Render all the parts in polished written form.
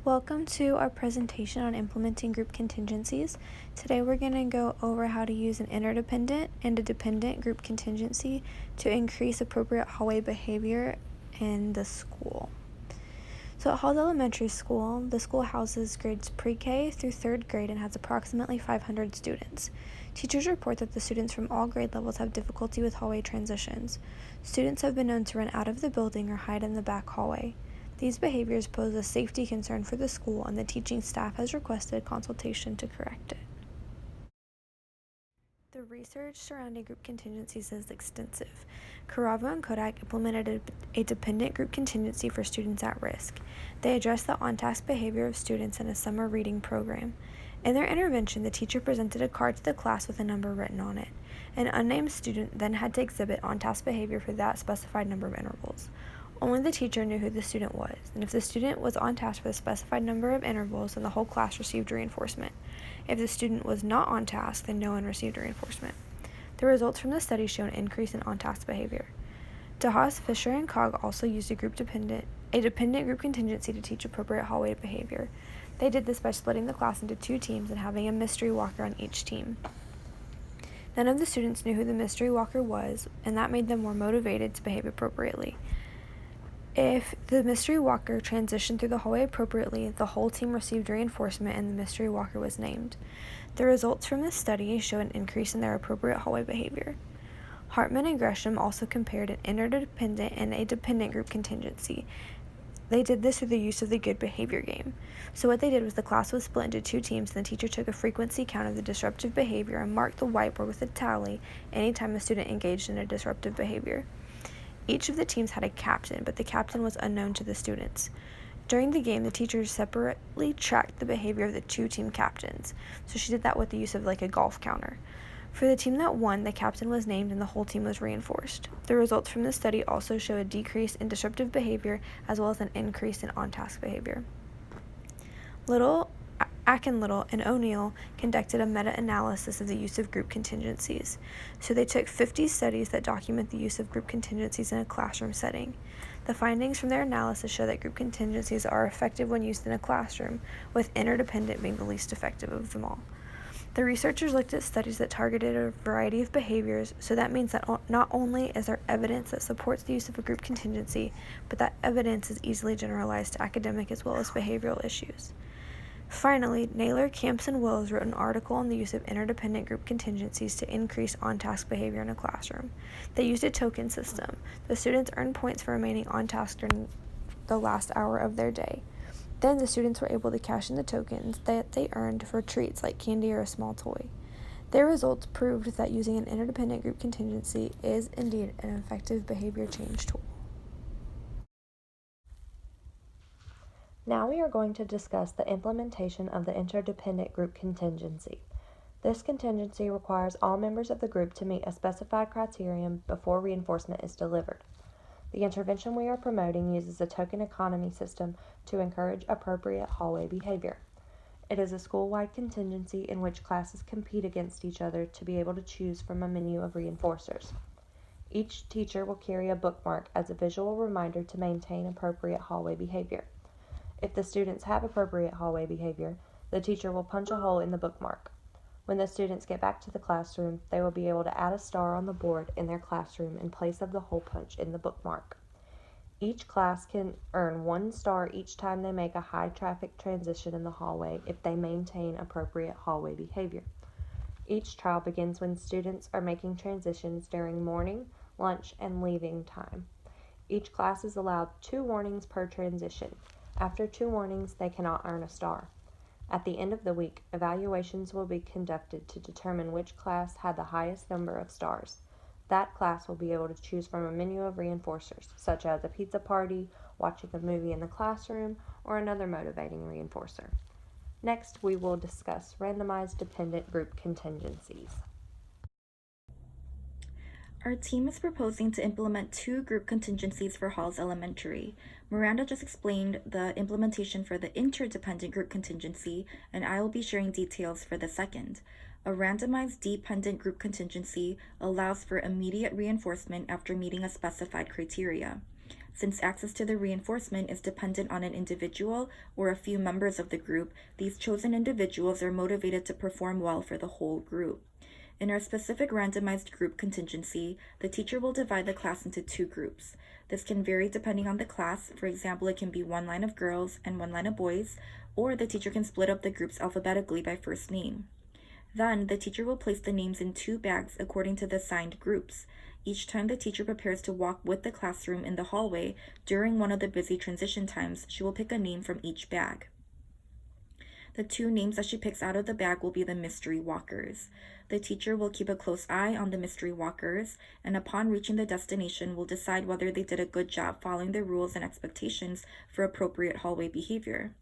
Welcome to our presentation on implementing group contingencies. Today we're going to go over how to use an interdependent and a dependent group contingency to increase appropriate hallway behavior in the school. So at Halls Elementary School, the school houses grades pre-K through 3rd grade and has approximately 500 students. Teachers report that the students from all grade levels have difficulty with hallway transitions. Students have been known to run out of the building or hide in the back hallway. These behaviors pose a safety concern for the school, and the teaching staff has requested consultation to correct it. The research surrounding group contingencies is extensive. Caravo and Kodak implemented a dependent group contingency for students at risk. They addressed the on-task behavior of students in a summer reading program. In their intervention, the teacher presented a card to the class with a number written on it. An unnamed student then had to exhibit on-task behavior for that specified number of intervals. Only the teacher knew who the student was, and if the student was on task for the specified number of intervals, then the whole class received reinforcement. If the student was not on task, then no one received reinforcement. The results from the study show an increase in on-task behavior. DeHaas, Fisher, and Cog also used a dependent group contingency to teach appropriate hallway behavior. They did this by splitting the class into 2 teams and having a mystery walker on each team. None of the students knew who the mystery walker was, and that made them more motivated to behave appropriately. If the mystery walker transitioned through the hallway appropriately, the whole team received reinforcement and the mystery walker was named. The results from this study show an increase in their appropriate hallway behavior. Hartman and Gresham also compared an interdependent and a dependent group contingency. They did this through the use of the good behavior game. So what they did was the class was split into 2 teams, and the teacher took a frequency count of the disruptive behavior and marked the whiteboard with a tally anytime a student engaged in a disruptive behavior. Each of the teams had a captain, but the captain was unknown to the students. During the game, the teacher separately tracked the behavior of the 2 team captains. So she did that with the use of like a golf counter. For the team that won, the captain was named and the whole team was reinforced. The results from the study also show a decrease in disruptive behavior as well as an increase in on-task behavior. Little and O'Neill conducted a meta-analysis of the use of group contingencies. So they took 50 studies that document the use of group contingencies in a classroom setting. The findings from their analysis show that group contingencies are effective when used in a classroom, with interdependent being the least effective of them all. The researchers looked at studies that targeted a variety of behaviors, so that means that not only is there evidence that supports the use of a group contingency, but that evidence is easily generalized to academic as well as behavioral issues. Finally, Naylor, Camps, and Wills wrote an article on the use of interdependent group contingencies to increase on-task behavior in a classroom. They used a token system. The students earned points for remaining on task during the last hour of their day. Then the students were able to cash in the tokens that they earned for treats like candy or a small toy. Their results proved that using an interdependent group contingency is indeed an effective behavior change tool. Now we are going to discuss the implementation of the interdependent group contingency. This contingency requires all members of the group to meet a specified criterion before reinforcement is delivered. The intervention we are promoting uses a token economy system to encourage appropriate hallway behavior. It is a school-wide contingency in which classes compete against each other to be able to choose from a menu of reinforcers. Each teacher will carry a bookmark as a visual reminder to maintain appropriate hallway behavior. If the students have appropriate hallway behavior, the teacher will punch a hole in the bookmark. When the students get back to the classroom, they will be able to add a star on the board in their classroom in place of the hole punch in the bookmark. Each class can earn 1 star each time they make a high traffic transition in the hallway if they maintain appropriate hallway behavior. Each trial begins when students are making transitions during morning, lunch, and leaving time. Each class is allowed 2 warnings per transition. After 2 warnings, they cannot earn a star. At the end of the week, evaluations will be conducted to determine which class had the highest number of stars. That class will be able to choose from a menu of reinforcers, such as a pizza party, watching a movie in the classroom, or another motivating reinforcer. Next, we will discuss randomized dependent group contingencies. Our team is proposing to implement 2 group contingencies for Halls Elementary. Miranda just explained the implementation for the interdependent group contingency, and I will be sharing details for the second. A randomized dependent group contingency allows for immediate reinforcement after meeting a specified criteria. Since access to the reinforcement is dependent on an individual or a few members of the group, these chosen individuals are motivated to perform well for the whole group. In our specific randomized group contingency, the teacher will divide the class into 2 groups. This can vary depending on the class. For example, it can be 1 line of girls and 1 line of boys, or the teacher can split up the groups alphabetically by first name. Then, the teacher will place the names in 2 bags according to the assigned groups. Each time the teacher prepares to walk with the classroom in the hallway during one of the busy transition times, she will pick a name from each bag. The 2 names that she picks out of the bag will be the mystery walkers. The teacher will keep a close eye on the mystery walkers, and upon reaching the destination will decide whether they did a good job following the rules and expectations for appropriate hallway behavior.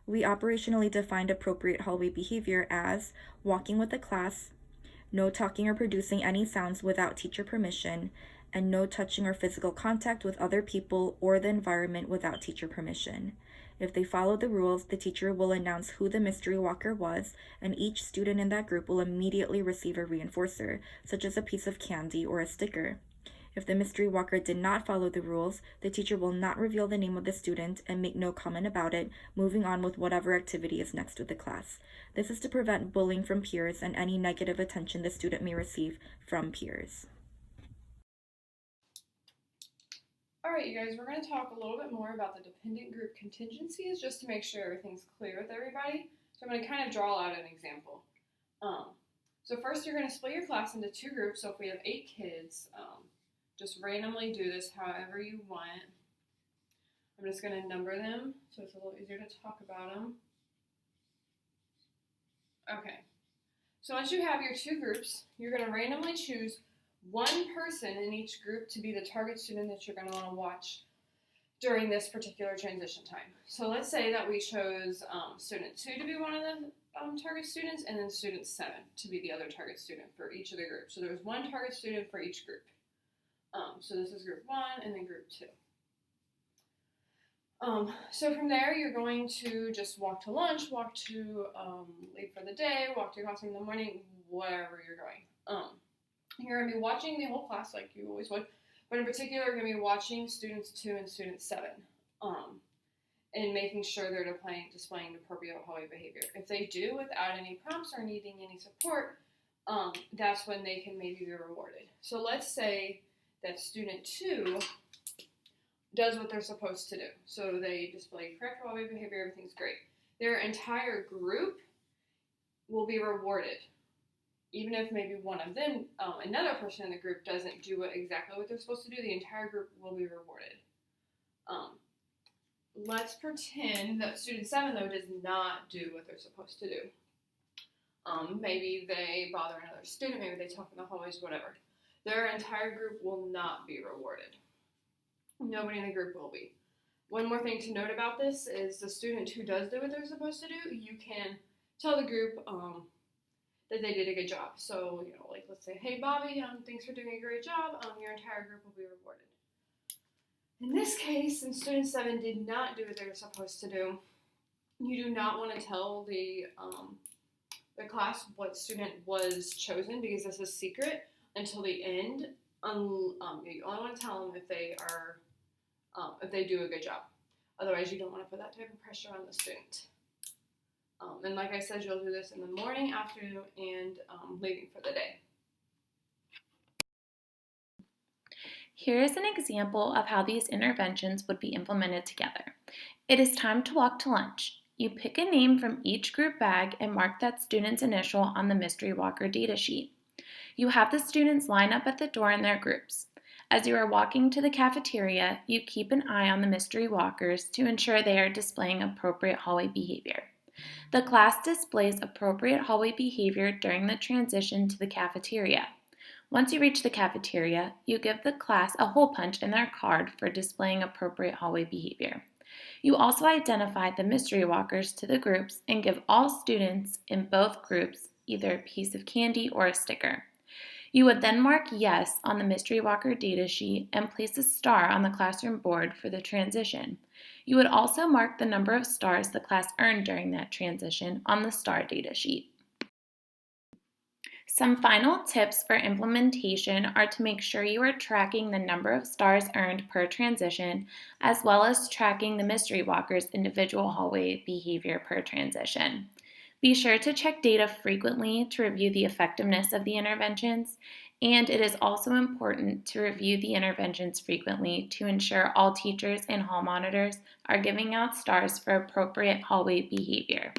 We operationally defined appropriate hallway behavior as walking with the class, no talking or producing any sounds without teacher permission, and no touching or physical contact with other people or the environment without teacher permission. If they follow the rules, the teacher will announce who the mystery walker was, and each student in that group will immediately receive a reinforcer, such as a piece of candy or a sticker. If the mystery walker did not follow the rules, the teacher will not reveal the name of the student and make no comment about it, moving on with whatever activity is next with the class. This is to prevent bullying from peers and any negative attention the student may receive from peers. Alright, you guys, we're going to talk a little bit more about the dependent group contingencies just to make sure everything's clear with everybody. So I'm going to kind of draw out an example. So first you're going to split your class into 2 groups. So if we have 8 kids, just randomly do this however you want. I'm just going to number them so it's a little easier to talk about them. Okay, so once you have your 2 groups, you're going to randomly choose one person in each group to be the target student that you're going to want to watch during this particular transition time. So let's say that we chose student 2 to be one of the target students, and then student 7 to be the other target student for each of the groups. So there's one target student for each group. So this is group 1 and then group 2. So from there, you're going to just walk to lunch, walk to leave for the day, walk to your classroom in the morning, wherever you're going. You're going to be watching the whole class like you always would, but in particular, you're going to be watching students 2 and student 7 and making sure they're displaying appropriate hallway behavior. If they do without any prompts or needing any support, that's when they can maybe be rewarded. So let's say that student 2 does what they're supposed to do. So they display correct hallway behavior, everything's great. Their entire group will be rewarded. Even if maybe one of them, another person in the group doesn't do exactly what they're supposed to do, the entire group will be rewarded. Let's pretend that student 7, though, does not do what they're supposed to do. Maybe they bother another student, maybe they talk in the hallways, whatever. Their entire group will not be rewarded. Nobody in the group will be. One more thing to note about this is the student who does do what they're supposed to do, you can tell the group that they did a good job. So, like let's say, hey Bobby, thanks for doing a great job. Your entire group will be rewarded. In this case, since student 7 did not do what they were supposed to do, you do not want to tell the class what student was chosen because this is secret until the end. You only want to tell them if they do a good job. Otherwise, you don't want to put that type of pressure on the student. And like I said, you'll do this in the morning, afternoon, and leaving for the day. Here is an example of how these interventions would be implemented together. It is time to walk to lunch. You pick a name from each group bag and mark that student's initial on the mystery walker data sheet. You have the students line up at the door in their groups. As you are walking to the cafeteria, you keep an eye on the mystery walkers to ensure they are displaying appropriate hallway behavior. The class displays appropriate hallway behavior during the transition to the cafeteria. Once you reach the cafeteria, you give the class a hole punch in their card for displaying appropriate hallway behavior. You also identify the mystery walkers to the groups and give all students in both groups either a piece of candy or a sticker. You would then mark yes on the mystery walker data sheet and place a star on the classroom board for the transition. You would also mark the number of stars the class earned during that transition on the star data sheet. Some final tips for implementation are to make sure you are tracking the number of stars earned per transition, as well as tracking the mystery walker's individual hallway behavior per transition. Be sure to check data frequently to review the effectiveness of the interventions, and it is also important to review the interventions frequently to ensure all teachers and hall monitors are giving out stars for appropriate hallway behavior.